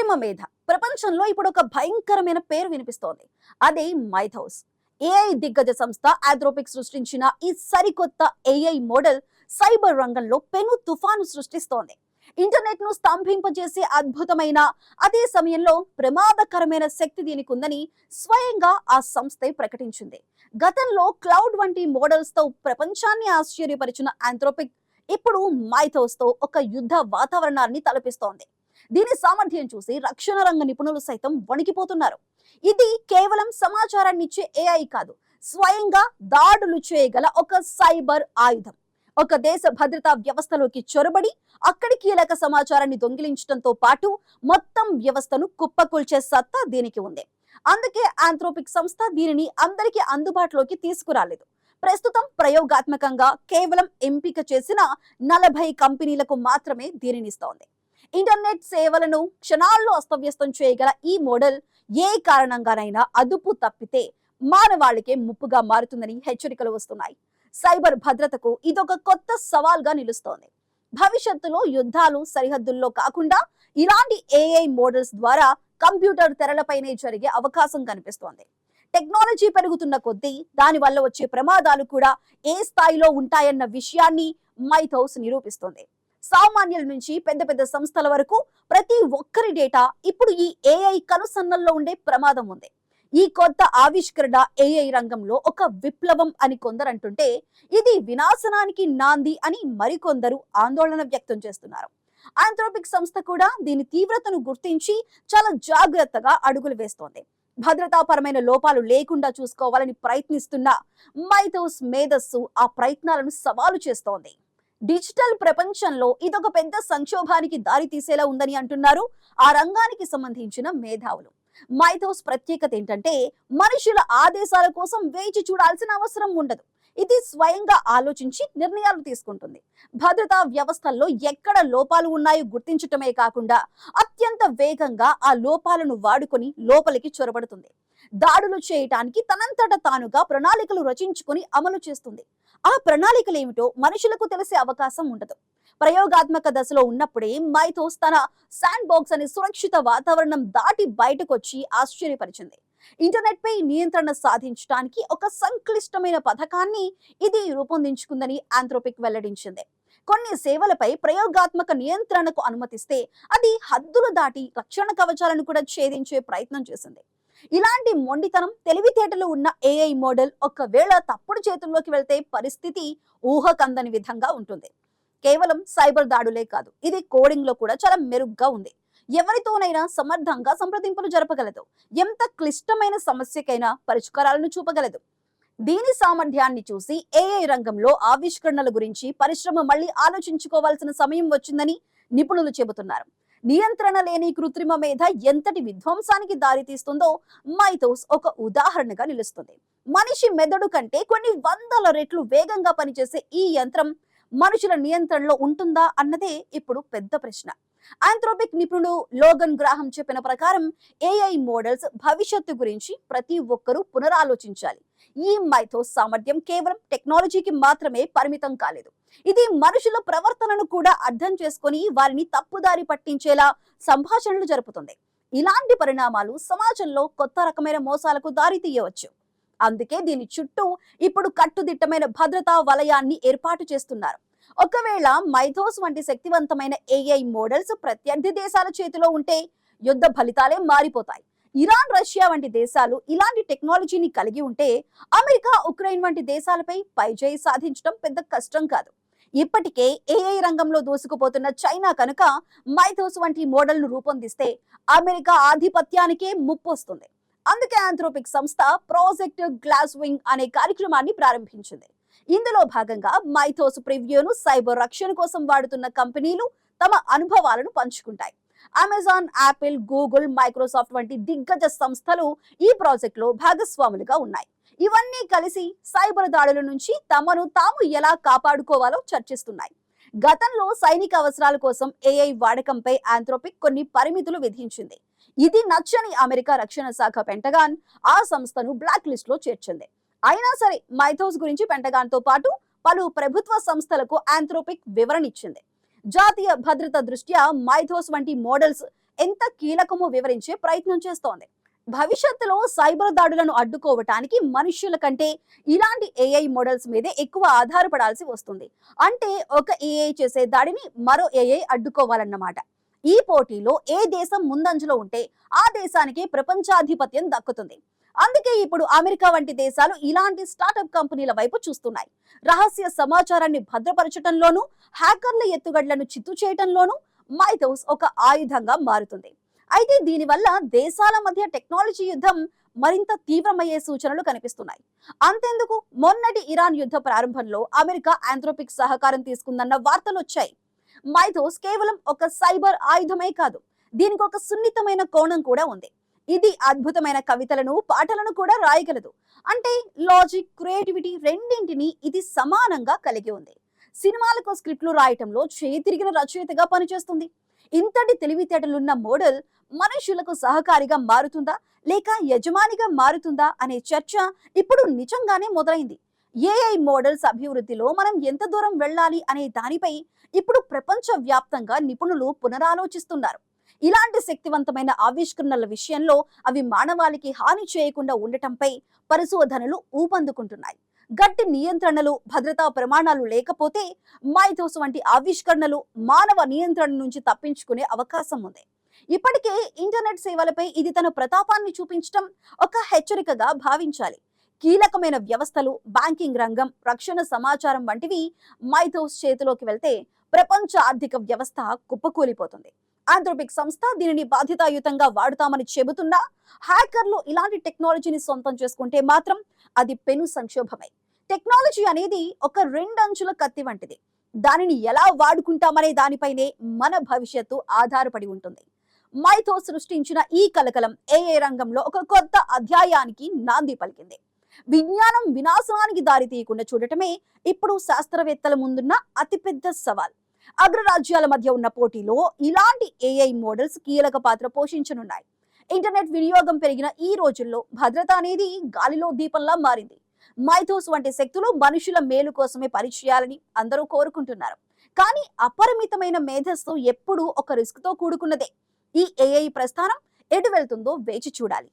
కృత్రిమ మేధ ప్రపంచంలో ఇప్పుడు ఒక భయంకరమైన పేరు వినిపిస్తోంది. అదే మైథౌస్. ఏఐ దిగ్గజ సంస్థ ఆంథ్రోపిక్ సృష్టించిన ఈ సరికొత్త ఏఐ మోడల్ సైబర్ రంగంలో పెను తుఫాను సృష్టిస్తోంది. ఇంటర్నెట్ ను స్తంభింపజేసే అద్భుతమైన, అదే సమయంలో ప్రమాదకరమైన శక్తి దీనికి ఉందని స్వయంగా ఆ సంస్థే ప్రకటించింది. గతంలో క్లౌడ్ వంటి మోడల్స్ తో ప్రపంచాన్ని ఆశ్చర్యపరిచిన ఆంథ్రోపిక్ ఇప్పుడు మైథోస్ తో ఒక యుద్ధ వాతావరణాన్ని తలపిస్తోంది. దీని సామర్థ్యం చూసి రక్షణ రంగ నిపుణులు సైతం వణికిపోతున్నారు. ఇది కేవలం సమాచారాన్ని ఇచ్చే ఏఐ కాదు, స్వయంగా దాడులు చేయగల ఒక సైబర్ ఆయుధం. ఒక దేశ భద్రతా వ్యవస్థలోకి చొరబడి అక్కడి కీలక సమాచారాన్ని దొంగిలించడంతో పాటు మొత్తం వ్యవస్థను కుప్పకూల్చే సత్తా దీనికి ఉంది. అందుకే ఆంథ్రోపిక్ సంస్థ దీనిని అందరికీ అందుబాటులోకి తీసుకురాలేదు. ప్రస్తుతం ప్రయోగాత్మకంగా కేవలం ఎంపిక చేసిన 40 కంపెనీలకు మాత్రమే దీనినిస్తోంది. ఇంటర్నెట్ సేవలను క్షణాల్లో అస్తవ్యస్తం చేయగల ఈ మోడల్ ఏ కారణంగానైనా అదుపు తప్పితే మానవాళికే ముప్పుగా మారుతుందని హెచ్చరికలు వస్తున్నాయి. సైబర్ భద్రతకు ఇదొక కొత్త సవాల్గా నిలుస్తోంది. భవిష్యత్తులో యుద్ధాలు సరిహద్దుల్లో కాకుండా ఇలాంటి ఏఐ మోడల్స్ ద్వారా కంప్యూటర్ తెరలపైనే జరిగే అవకాశం కనిపిస్తోంది. టెక్నాలజీ పెరుగుతున్న కొద్దీ దాని వల్ల వచ్చే ప్రమాదాలు కూడా ఏ స్థాయిలో ఉంటాయన్న విషయాన్ని మైథౌస్ నిరూపిస్తుంది. సామాన్యుల నుంచి పెద్ద పెద్ద సంస్థల వరకు ప్రతి ఒక్కరి డేటా ఇప్పుడు ఈ ఏఐ కనుసన్నల్లో ఉండే ప్రమాదం ఉంది. ఈ కొత్త ఆవిష్కరణ ఏఐ రంగంలో ఒక విప్లవం అని కొందరు అంటుంటే, ఇది వినాశనానికి నాంది అని మరికొందరు ఆందోళన వ్యక్తం చేస్తున్నారు. ఆంథ్రోపిక్ సంస్థ కూడా దీని తీవ్రతను గుర్తించి చాలా జాగ్రత్తగా అడుగులు వేస్తోంది. భద్రతాపరమైన లోపాలు లేకుండా చూసుకోవాలని ప్రయత్నిస్తున్న మైథౌస్ మేధస్సు ఆ ప్రయత్నాలను సవాలు చేస్తోంది. డిజిటల్ ప్రపంచంలో ఇదొక పెద్ద సంక్షోభానికి దారి తీసేలా ఉందని అంటున్నారు ఆ రంగానికి సంబంధించిన మేధావులు. మైథౌస్ ప్రత్యేకత ఏంటంటే, మనుషుల ఆదేశాల కోసం వేచి చూడాల్సిన అవసరం ఉండదు. ఇది స్వయంగా ఆలోచించి నిర్ణయాలు తీసుకుంటుంది. భద్రతా వ్యవస్థల్లో ఎక్కడ లోపాలు ఉన్నాయో గుర్తించటమే కాకుండా అత్యంత వేగంగా ఆ లోపాలను వాడుకొని లోపలికి చొరబడుతుంది. దాడులు చేయటానికి తనంతట తానుగా ప్రణాళికలు రచించుకొని అమలు చేస్తుంది. ఆ ప్రణాళికలు ఏమిటో మనుషులకు తెలిసే అవకాశం ఉండదు. ప్రయోగాత్మక దశలో ఉన్నప్పుడే మైథోస్ తన శాండ్ బాక్స్ అనే సురక్షిత వాతావరణం దాటి బయటకు వచ్చి ఆశ్చర్యపరిచింది. ఇంటర్నెట్ పై నియంత్రణ సాధించడానికి ఒక సంక్లిష్టమైన పథకాన్ని ఇది రూపొందించుకుందని ఆంథ్రోపిక్ వెల్లడించింది. కొన్ని సేవలపై ప్రయోగాత్మక నియంత్రణకు అనుమతిస్తే అది హద్దులు దాటి రక్షణ కవచాలను కూడా ఛేదించే ప్రయత్నం చేసింది. ఇలాంటి మొండితనం, తెలివితేటలు ఉన్న ఏఐ మోడల్ ఒకవేళ తప్పుడు చేతుల్లోకి వెళ్తే పరిస్థితి ఊహకందని విధంగా ఉంటుంది. కేవలం సైబర్ దాడులే కాదు, ఇది కోడింగ్ లో కూడా చాలా మెరుగ్గా ఉంది. ఎవరితోనైనా సమర్థంగా సంప్రదింపులు జరపగలదు. ఎంత క్లిష్టమైన సమస్యకైనా పరిష్కారాలను చూపగలదు. దీని సామర్థ్యాన్ని చూసి ఏఐ రంగంలో ఆవిష్కరణల గురించి పరిశ్రమ మళ్ళీ ఆలోచించుకోవాల్సిన సమయం వచ్చిందని నిపుణులు చెబుతున్నారు. నియంత్రణ లేని కృత్రిమ మేధ ఎంతటి విధ్వంసానికి దారితీస్తుందో మైథౌస్ ఒక ఉదాహరణగా నిలుస్తుంది. మనిషి మెదడు కంటే కొన్ని వందల రెట్లు వేగంగా పనిచేసే ఈ యంత్రం మనుషుల నియంత్రణలో ఉంటుందా అన్నదే ఇప్పుడు పెద్ద ప్రశ్న. ఆంథ్రోపిక్ నిపుణుడు లోగన్ గ్రాహం చెప్పిన ప్రకారం ఏఐ మోడల్స్ భవిష్యత్తు గురించి ప్రతి ఒక్కరూ పునరాలోచించాలి. ఈ మైథోస్ సామర్థ్యం కేవలం టెక్నాలజీకి మాత్రమే పరిమితం కాలేదు. ఇది మనుషుల ప్రవర్తనను కూడా అర్థం చేసుకొని వారిని తప్పుదారి పట్టించేలా సంభాషణలు జరుపుతుంది. ఇలాంటి పరిణామాలు సమాజంలో కొత్త రకమైన మోసాలకు దారి తీయవచ్చు. అందుకే దీని చుట్టూ ఇప్పుడు కట్టుదిట్టమైన భద్రతా వలయాన్ని ఏర్పాటు చేస్తున్నారు. ఒకవేళ మైథోస్ వంటి శక్తివంతమైన ఏఐ మోడల్స్ ప్రత్యర్థి దేశాల చేతిలో ఉంటే యుద్ధ ఫలితాలే మారిపోతాయి. ఇరాన్, రష్యా వంటి దేశాలు ఇలాంటి టెక్నాలజీని కలిగి ఉంటే అమెరికా, ఉక్రెయిన్ వంటి దేశాలపై పైచేయి సాధించడం పెద్ద కష్టం కాదు. ఇప్పటికే ఏఐ రంగంలో దూసుకుపోతున్న చైనా కనుక మైథోస్ వంటి మోడల్ ను రూపొందిస్తే అమెరికా ఆధిపత్యానికే ముప్పు వస్తుంది. అందుకే ఆంథ్రోపిక్ సంస్థ ప్రాజెక్ట్ గ్లాస్ వింగ్ అనే కార్యక్రమాన్ని ప్రారంభించింది. ఇందులో భాగంగా మైథోస్ ప్రివ్యూను సైబర్ రక్షణ కోసం వాడుతున్న కంపెనీలు తమ అనుభవాలను పంచుకుంటాయి. అమెజాన్, యాపిల్, గూగుల్, మైక్రోసాఫ్ట్ వంటి దిగ్గజ సంస్థలు ఈ ప్రాజెక్ట్ లో భాగస్వాములుగా ఉన్నాయి. ఇవన్నీ కలిసి సైబర్ దాడుల నుంచి తమను తాము ఎలా కాపాడుకోవాలో చర్చిస్తున్నాయి. గతంలో సైనిక అవసరాల కోసం ఏఐ వాడకంపై ఆంథ్రోపిక్ కొన్ని పరిమితులు విధించింది. ఇది నచ్చని అమెరికా రక్షణ శాఖ పెంటగాన్ ఆ సంస్థను బ్లాక్ లిస్ట్ లో చేర్చింది. అయినా సరే మైథోస్ గురించి పెంటగాన్ తో పాటు పలు ప్రభుత్వ సంస్థలకు ఆంథ్రోపిక్ వివరణ ఇచ్చింది. జాతీయ భద్రత దృష్ట్యా మైథోస్ వంటి మోడల్స్ ఎంత కీలకమో వివరించే ప్రయత్నం చేస్తోంది. భవిష్యత్తులో సైబర్ దాడులను అడ్డుకోవటానికి మనుష్యుల కంటే ఇలాంటి ఏఐ మోడల్స్ మీదే ఎక్కువ ఆధారపడాల్సి వస్తుంది. అంటే ఒక ఏఐ చేసే దాడిని మరో ఏఐ అడ్డుకోవాలన్నమాట. ఈ పోటీలో ఏ దేశం ముందంజలో ఉంటే ఆ దేశానికి ప్రపంచాధిపత్యం దక్కుతుంది. అందుకే ఇప్పుడు అమెరికా వంటి దేశాలు ఇలాంటి స్టార్టప్ కంపెనీల వైపు చూస్తున్నాయి. రహస్య సమాచారాన్ని భద్రపరచడంలోనూ, హ్యాకర్ల ఎత్తుగడలను చిత్తు చేయడంలోనూ మైథోస్ ఒక ఆయుధంగా మారుతుంది. అయితే దీనివల్ల దేశాల మధ్య టెక్నాలజీ యుద్ధం మరింత తీవ్రమయ్యే సూచనలు కనిపిస్తున్నాయి. అంతెందుకు, మొన్నటి ఇరాన్ యుద్ధ ప్రారంభంలో అమెరికా ఆంథ్రోపిక్ సహకారం తీసుకుందన్న వార్తలు వచ్చాయి. మైథోస్ కేవలం ఒక సైబర్ ఆయుధమే కాదు, దీనికి ఒక సున్నితమైన కోణం కూడా ఉంది. ఇది అద్భుతమైన కవితలను, పాటలను కూడా రాయగలదు. అంటే లాజిక్, క్రియేటివిటీ రెండింటిని ఇది సమానంగా కలిగి ఉంది. సినిమాలకు స్క్రిప్ట్లు రాయటంలో చేతిరిగిన రచయితగా పనిచేస్తుంది. ఇంతటి తెలివితేటలున్న మోడల్ మనుషులకు సహకారిగా మారుతుందా లేక యజమానిగా మారుతుందా అనే చర్చ ఇప్పుడు నిజంగానే మొదలైంది. ఏఐ మోడల్స్ అభివృద్ధిలో మనం ఎంత దూరం వెళ్ళాలి అనే దానిపై ఇప్పుడు ప్రపంచ వ్యాప్తంగా నిపుణులు పునరాలోచిస్తున్నారు. ఇలాంటి శక్తివంతమైన ఆవిష్కరణల విషయంలో అవి మానవాళికి హాని చేయకుండా ఉండటంపై పరిశోధనలు ఊపందుకుంటున్నాయి. గట్టి నియంత్రణలు, భద్రతా ప్రమాణాలు లేకపోతే మైథోస్ వంటి ఆవిష్కరణలు మానవ నియంత్రణ నుంచి తప్పించుకునే అవకాశం ఉంది. ఇప్పటికే ఇంటర్నెట్ సేవలపై ఇది తన ప్రతాపాన్ని చూపించడం ఒక హెచ్చరికగా భావించాలి. కీలకమైన వ్యవస్థలు, బ్యాంకింగ్ రంగం, రక్షణ సమాచారం వంటివి మైథోస్ చేతిలోకి వెళ్తే ప్రపంచ ఆర్థిక వ్యవస్థ కుప్పకూలిపోతుంది. ఆంథ్రోపిక్ సంస్థ దీనిని బాధ్యతాయుతంగా వాడుతామని చెబుతున్నా, హ్యాకర్లు ఇలాంటి టెక్నాలజీని సొంతం చేసుకుంటే మాత్రం అది పెను సంక్షోభమే. టెక్నాలజీ అనేది ఒక రెండంచుల కత్తి వంటిది. దానిని ఎలా వాడుకుంటామనే దానిపైనే మన భవిష్యత్తు ఆధారపడి ఉంటుంది. మైథోస్ సృష్టించిన ఈ కలకలం ఏఐ రంగంలో ఒక కొత్త అధ్యాయానికి నాంది పలికింది. విజ్ఞానం వినాశనానికి దారి తీయకుండా చూడటమే ఇప్పుడు శాస్త్రవేత్తల ముందున్న అతిపెద్ద సవాల్. అగ్రరాజ్యాల మధ్య ఉన్న పోటీలో ఇలాంటి ఏఐ మోడల్స్ కీలక పాత్ర పోషించనున్నాయి. ఇంటర్నెట్ వినియోగం పెరిగిన ఈ రోజుల్లో భద్రత అనేది గాలిలో దీపంలా మారింది. మైథోస్ వంటి శక్తులు మనుషుల మేలు కోసమే పనిచేయాలని అందరూ కోరుకుంటున్నారు. కానీ అపరిమితమైన మేధస్సు ఎప్పుడూ ఒక రిస్క్ తో కూడుకున్నదే. ఈ ఏఐ ప్రస్థానం ఎటు వెళ్తుందో వేచి చూడాలి.